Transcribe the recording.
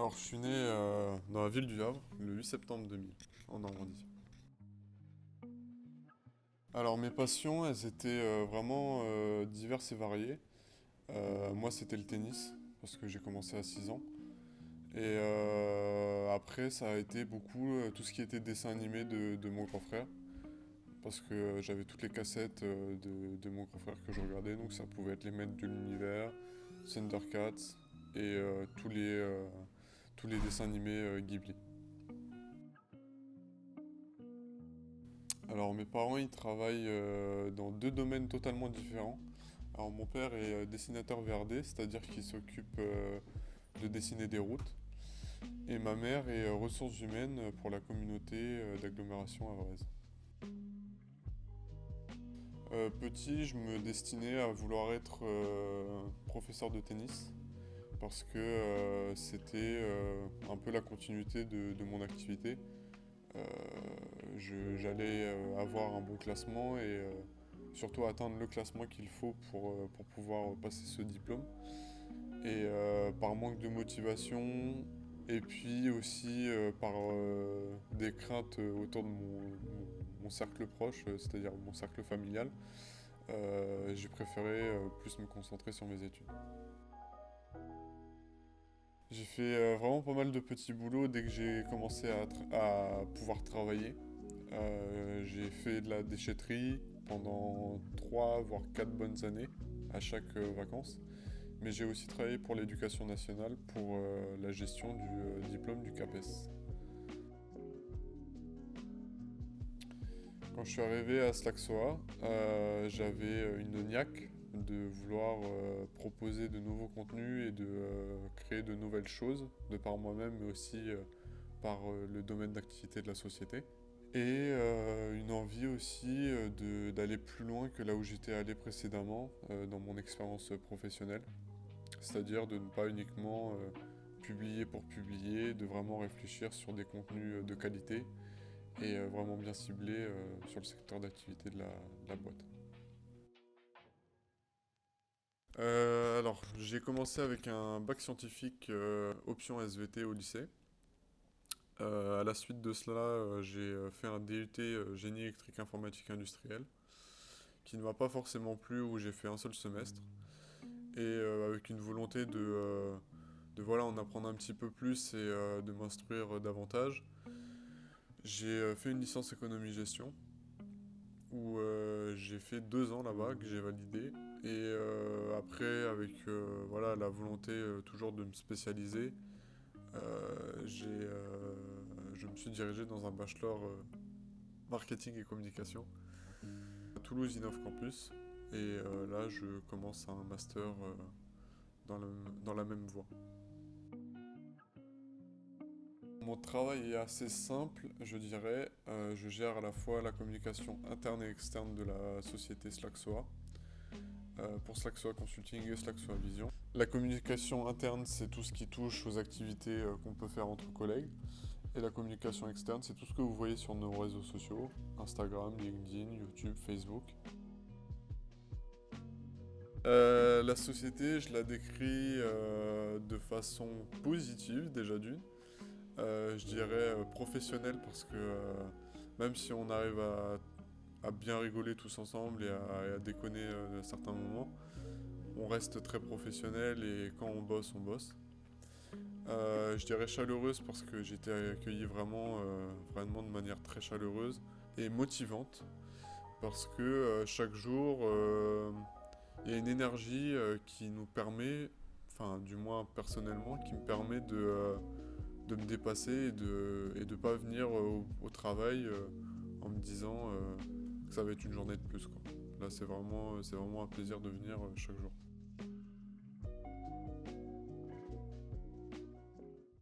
Alors, je suis né dans la ville du Havre le 8 septembre 2000, en Normandie. Alors, mes passions, elles étaient vraiment diverses et variées. Moi, c'était le tennis, parce que j'ai commencé à 6 ans. Et après, ça a été beaucoup tout ce qui était dessin animé de mon grand frère, parce que j'avais toutes les cassettes de mon grand frère que je regardais, donc ça pouvait être les Maîtres de l'Univers, Thundercats et tous les dessins animés Ghibli. Alors mes parents ils travaillent dans deux domaines totalement différents. Alors mon père est dessinateur VRD, c'est-à-dire qu'il s'occupe de dessiner des routes. Et ma mère est ressources humaines pour la communauté d'agglomération havraise. Petit, je me destinais à vouloir être professeur de tennis parce que c'était un peu la continuité de mon activité. Euh, J'allais avoir un bon classement et surtout atteindre le classement qu'il faut pour pouvoir passer ce diplôme. Et par manque de motivation et puis aussi par des craintes autour de mon cercle proche, c'est-à-dire mon cercle familial, j'ai préféré plus me concentrer sur mes études. J'ai fait vraiment pas mal de petits boulots dès que j'ai commencé à pouvoir travailler. J'ai fait de la déchetterie pendant 3 voire 4 bonnes années à chaque vacances. Mais j'ai aussi travaillé pour l'éducation nationale pour la gestion du diplôme du CAPES. Quand je suis arrivé à Slaxoa, j'avais une niaque de vouloir proposer de nouveaux contenus et de créer de nouvelles choses, de par moi-même, mais aussi par le domaine d'activité de la société. Et une envie aussi d'aller plus loin que là où j'étais allé précédemment dans mon expérience professionnelle. C'est-à-dire de ne pas uniquement publier pour publier, de vraiment réfléchir sur des contenus de qualité et vraiment bien ciblés sur le secteur d'activité de la boîte. Alors, j'ai commencé avec un bac scientifique option SVT au lycée. À la suite de cela, j'ai fait un DUT génie électrique informatique industriel, qui ne m'a pas forcément plu, où j'ai fait un seul semestre, et avec une volonté de voilà, en apprendre un petit peu plus et de m'instruire davantage. J'ai fait une licence économie-gestion où j'ai fait 2 ans là-bas que j'ai validé. Et après, avec voilà, la volonté toujours de me spécialiser, je me suis dirigé dans un bachelor marketing et communication à Toulouse Innov Campus. Et là, je commence un master dans, dans la même voie. Mon travail est assez simple, je dirais. Je gère à la fois la communication interne et externe de la société Slaxoa, pour Slaxoa Consulting et Slaxoa Vision. La communication interne, c'est tout ce qui touche aux activités qu'on peut faire entre collègues. Et la communication externe, c'est tout ce que vous voyez sur nos réseaux sociaux, Instagram, LinkedIn, YouTube, Facebook. La société, je la décris de façon positive déjà d'une. Je dirais professionnel parce que même si on arrive à bien rigoler tous ensemble et à déconner à certains moments, on reste très professionnel et quand on bosse, on bosse. Je dirais chaleureuse parce que j'ai été accueilli vraiment de manière très chaleureuse et motivante parce que chaque jour, il y a une énergie qui nous permet, enfin du moins personnellement, qui me permet de me dépasser et de pas venir au travail en me disant que ça va être une journée de plus, quoi. Là, c'est vraiment un plaisir de venir chaque jour.